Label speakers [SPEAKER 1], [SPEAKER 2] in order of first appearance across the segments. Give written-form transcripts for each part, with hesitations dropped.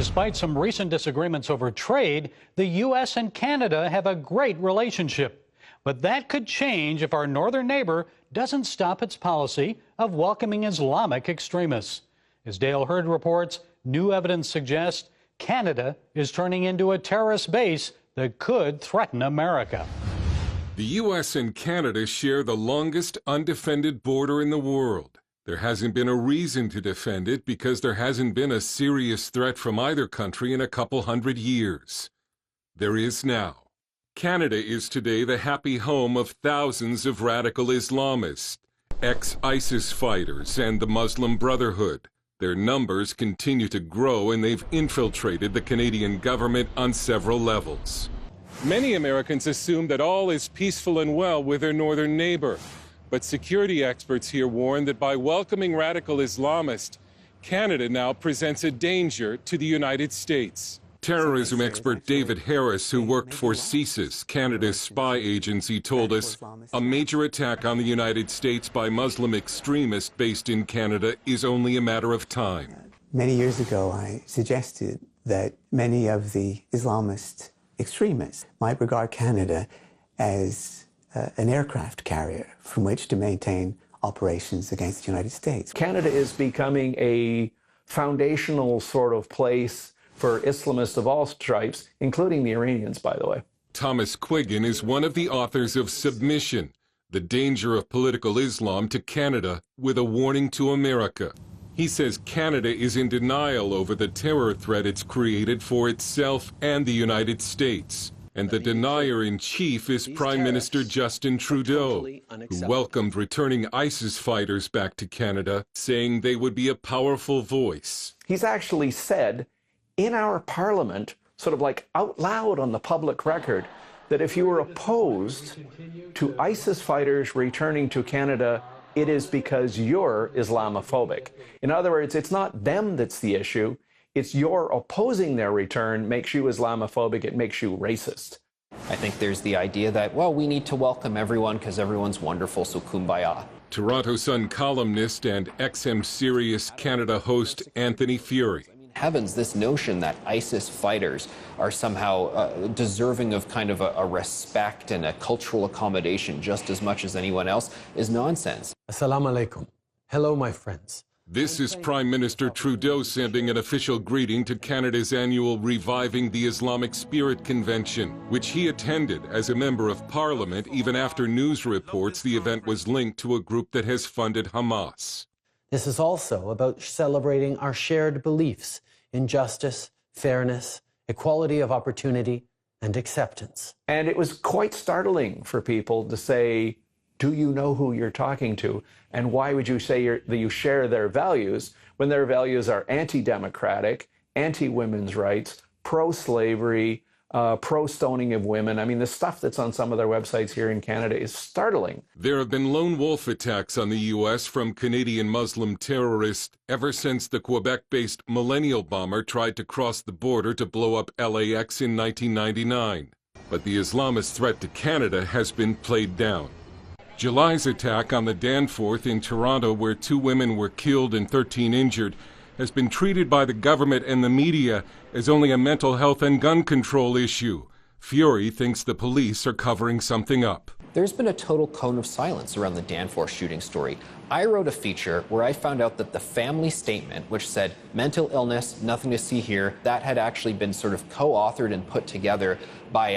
[SPEAKER 1] Despite some recent disagreements over trade, the U.S. and Canada have a great relationship. But that could change if our northern neighbor doesn't stop its policy of welcoming Islamic extremists. As Dale Hurd reports, new evidence suggests Canada is turning into a terrorist base that could threaten America.
[SPEAKER 2] The U.S. and Canada share the longest undefended border in the world. There hasn't been a reason to defend it because there hasn't been a serious threat from either country in a couple hundred years. There is now. Canada is today the happy home of thousands of radical Islamists, ex-ISIS fighters, and the Muslim Brotherhood. Their numbers continue to grow, and they've infiltrated the Canadian government on several levels. Many Americans assume that all is peaceful and well with their northern neighbor. But security experts here warn that by welcoming radical Islamists, Canada now presents a danger to the United States. Terrorism expert David Harris, who worked for CSIS, Canada's spy agency, told us a major attack on the United States by Muslim extremists based in Canada is only a matter of time.
[SPEAKER 3] Many years ago, I suggested that many of the Islamist extremists might regard Canada as an aircraft carrier from which to maintain operations against the United States.
[SPEAKER 4] Canada is becoming a foundational sort of place for Islamists of all stripes, including the Iranians, by the way.
[SPEAKER 2] Thomas Quiggin is one of the authors of Submission, The Danger of Political Islam to Canada, with a warning to America. He says Canada is in denial over the terror threat it's created for itself and the United States. And the denier-in-chief is Prime Minister Justin Trudeau, who welcomed returning ISIS fighters back to Canada, saying they would be a powerful voice.
[SPEAKER 4] He's actually said in our parliament, sort of like out loud on the public record, that if you were opposed to ISIS fighters returning to Canada, it is because you're Islamophobic. In other words, it's not them that's the issue. It's your opposing their return makes you Islamophobic, it makes you racist.
[SPEAKER 5] I think there's the idea that, well, we need to welcome everyone because everyone's wonderful, so kumbaya.
[SPEAKER 2] Toronto Sun columnist and XM Sirius Canada host Anthony Furey.
[SPEAKER 5] Heavens, this notion that ISIS fighters are somehow deserving of kind of a respect and a cultural accommodation just as much as anyone else is nonsense.
[SPEAKER 6] Assalamu alaikum. Hello, my friends.
[SPEAKER 2] This is Prime Minister Trudeau sending an official greeting to Canada's annual Reviving the Islamic Spirit Convention, which he attended as a member of Parliament even after news reports the event was linked to a group that has funded Hamas.
[SPEAKER 6] This is also about celebrating our shared beliefs in justice, fairness, equality of opportunity, and acceptance.
[SPEAKER 4] And it was quite startling for people to say, do you know who you're talking to? And why would you say that you share their values when their values are anti-democratic, anti-women's rights, pro-slavery, pro-stoning of women? I mean, the stuff that's on some of their websites here in Canada is startling.
[SPEAKER 2] There have been lone wolf attacks on the U.S. from Canadian Muslim terrorists ever since the Quebec-based Millennial bomber tried to cross the border to blow up LAX in 1999. But the Islamist threat to Canada has been played down. July's attack on the Danforth in Toronto, where 2 women were killed and 13 injured, has been treated by the government and the media as only a mental health and gun control issue. Fury thinks the police are covering something up.
[SPEAKER 5] There's been a total cone of silence around the Danforth shooting story. I wrote a feature where I found out that the family statement, which said mental illness, nothing to see here, that had actually been sort of co-authored and put together by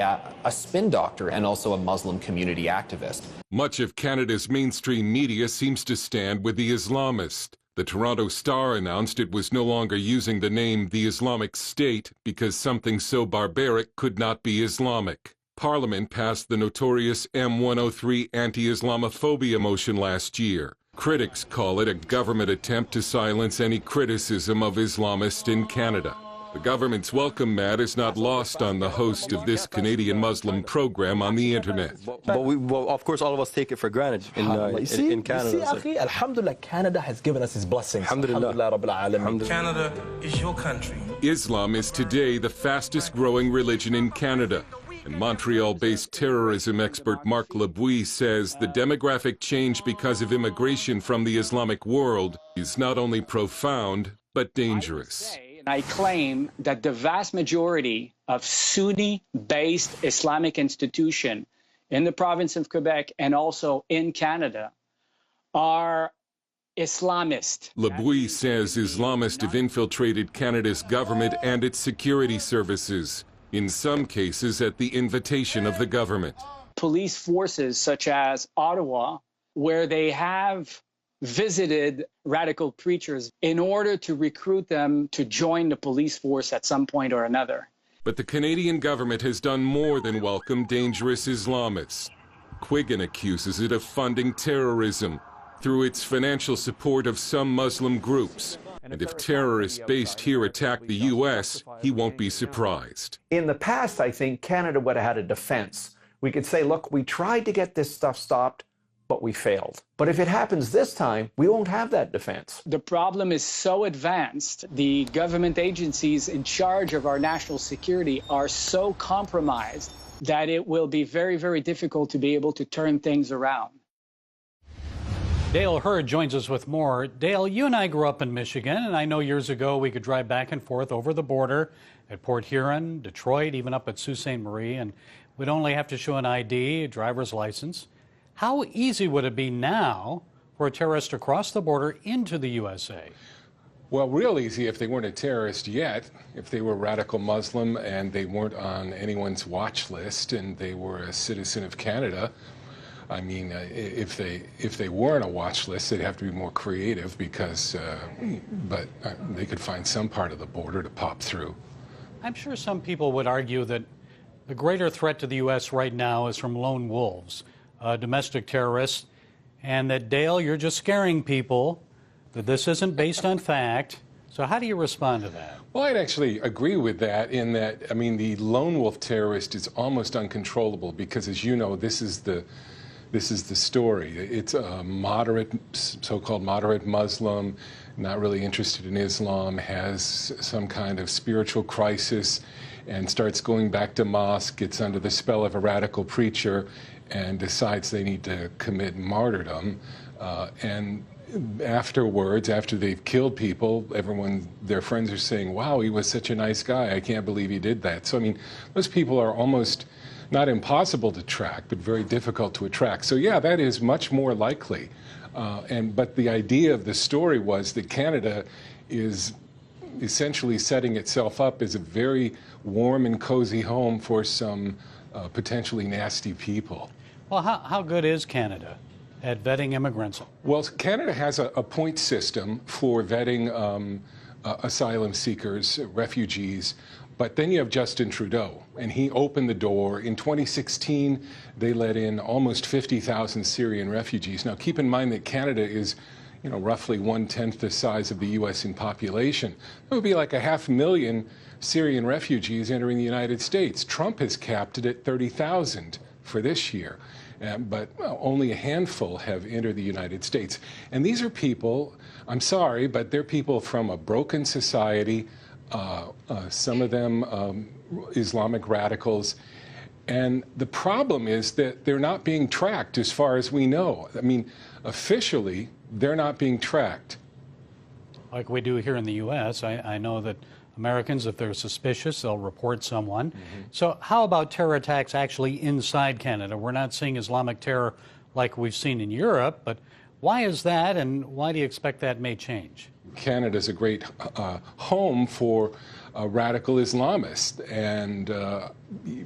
[SPEAKER 5] a spin doctor and also a Muslim community activist.
[SPEAKER 2] Much of Canada's mainstream media seems to stand with the Islamist. The Toronto Star announced it was no longer using the name the Islamic State because something so barbaric could not be Islamic. Parliament passed the notorious M103 anti-Islamophobia motion last year. Critics call it a government attempt to silence any criticism of Islamists in Canada. The government's welcome mat is not lost on the host of this Canadian Muslim program on the internet.
[SPEAKER 7] But of course, all of us take it for granted in Canada.
[SPEAKER 8] See, Alhamdulillah, Canada has given us his blessings.
[SPEAKER 7] Alhamdulillah.
[SPEAKER 9] Canada is your country.
[SPEAKER 2] Islam is today the fastest growing religion in Canada. And Montreal-based terrorism expert Marc Labouie says the demographic change because of immigration from the Islamic world is not only profound, but dangerous.
[SPEAKER 10] I claim that the vast majority of Sunni-based Islamic institutions in the province of Quebec and also in Canada are Islamist.
[SPEAKER 2] Labouille says Islamists have infiltrated Canada's government and its security services, in some cases at the invitation of the government.
[SPEAKER 10] Police forces such as Ottawa, where they have visited radical preachers in order to recruit them to join the police force at some point or another.
[SPEAKER 2] But the Canadian government has done more than welcome dangerous Islamists. Quiggin accuses it of funding terrorism through its financial support of some Muslim groups. And if terrorists based here attack the U.S., he won't be surprised.
[SPEAKER 4] In the past, I think Canada would have had a defense. We could say, look, we tried to get this stuff stopped, but we failed. But if it happens this time, we won't have that defense.
[SPEAKER 10] The problem is so advanced, the government agencies in charge of our national security are so compromised that it will be very, very difficult to be able to turn things around.
[SPEAKER 1] Dale Hurd joins us with more. Dale, you and I grew up in Michigan, and I know years ago we could drive back and forth over the border at Port Huron, Detroit, even up at Sault Ste. Marie, and we'd only have to show an ID, a driver's license. How easy would it be now for a terrorist to cross the border into the USA?
[SPEAKER 2] Well, real easy if they weren't a terrorist yet, if they were radical Muslim and they weren't on anyone's watch list and they were a citizen of Canada. I mean, if they weren't a watch list, they'd have to be more creative because, but they could find some part of the border to pop through.
[SPEAKER 1] I'm sure some people would argue that the greater threat to the U.S. right now is from lone wolves, domestic terrorists, and that, Dale, you're just scaring people, that this isn't based on fact. So how do you respond to that?
[SPEAKER 2] Well, I'd actually agree with that in that, I mean, the lone wolf terrorist is almost uncontrollable because, as you know, this is the story. It's a moderate, so-called moderate Muslim, not really interested in Islam, has some kind of spiritual crisis and starts going back to mosque, gets under the spell of a radical preacher and decides they need to commit martyrdom. And afterwards, after they've killed people, their friends are saying, wow, he was such a nice guy. I can't believe he did that. So, I mean, those people are almost not impossible to track, but very difficult to attract. So yeah, that is much more likely. But the idea of the story was that Canada is essentially setting itself up as a very warm and cozy home for some potentially nasty people.
[SPEAKER 1] Well, how good is Canada at vetting immigrants?
[SPEAKER 2] Well, Canada has a point system for vetting asylum seekers, refugees. But then you have Justin Trudeau, and he opened the door. In 2016, they let in almost 50,000 Syrian refugees. Now, keep in mind that Canada is, roughly 1/10 the size of the U.S. in population. That would be like 500,000 Syrian refugees entering the United States. Trump has capped it at 30,000 for this year. But only a handful have entered the United States. And these are people, I'm sorry, but they're people from a broken society, some of them Islamic radicals. And the problem is that they're not being tracked as far as we know. I mean, officially, they're not being tracked.
[SPEAKER 1] Like we do here in the U.S., I know that Americans, if they're suspicious, they'll report someone. Mm-hmm. So how about terror attacks actually inside Canada? We're not seeing Islamic terror like we've seen in Europe, but why is that, and why do you expect that may change?
[SPEAKER 2] Canada is a great home for radical Islamists, and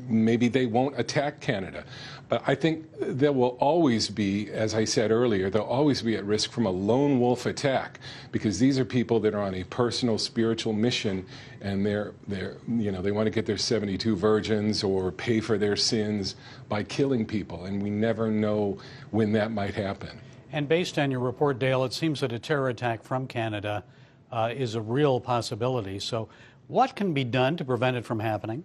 [SPEAKER 2] maybe they won't attack Canada. But I think there will always be, as I said earlier, they'll always be at risk from a lone wolf attack, because these are people that are on a personal spiritual mission, and they want to get their 72 virgins or pay for their sins by killing people, and we never know when that might happen.
[SPEAKER 1] And based on your report, Dale, it seems that a terror attack from Canada is a real possibility. So what can be done to prevent it from happening?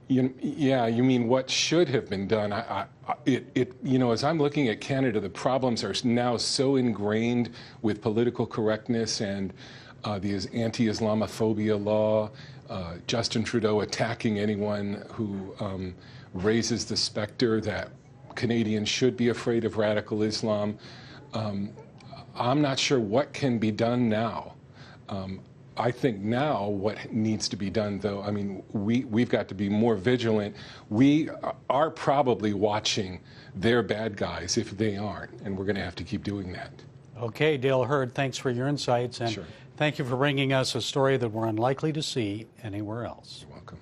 [SPEAKER 2] You mean what should have been done? As I'm looking at Canada, the problems are now so ingrained with political correctness and the anti-Islamophobia law, Justin Trudeau attacking anyone who raises the specter that Canadians should be afraid of radical Islam. I'm not sure what can be done now. I think now what needs to be done, though, I mean, we've got to be more vigilant. We are probably watching their bad guys if they aren't, and we're going to have to keep doing that.
[SPEAKER 1] Okay, Dale Hurd, thanks for your insights, and
[SPEAKER 2] Sure.
[SPEAKER 1] thank you for bringing us a story that we're unlikely to see anywhere else.
[SPEAKER 2] You're welcome.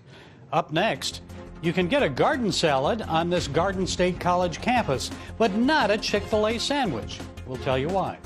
[SPEAKER 1] Up next, you can get a garden salad on this Garden State College campus, but not a Chick-fil-A sandwich. We'll tell you why.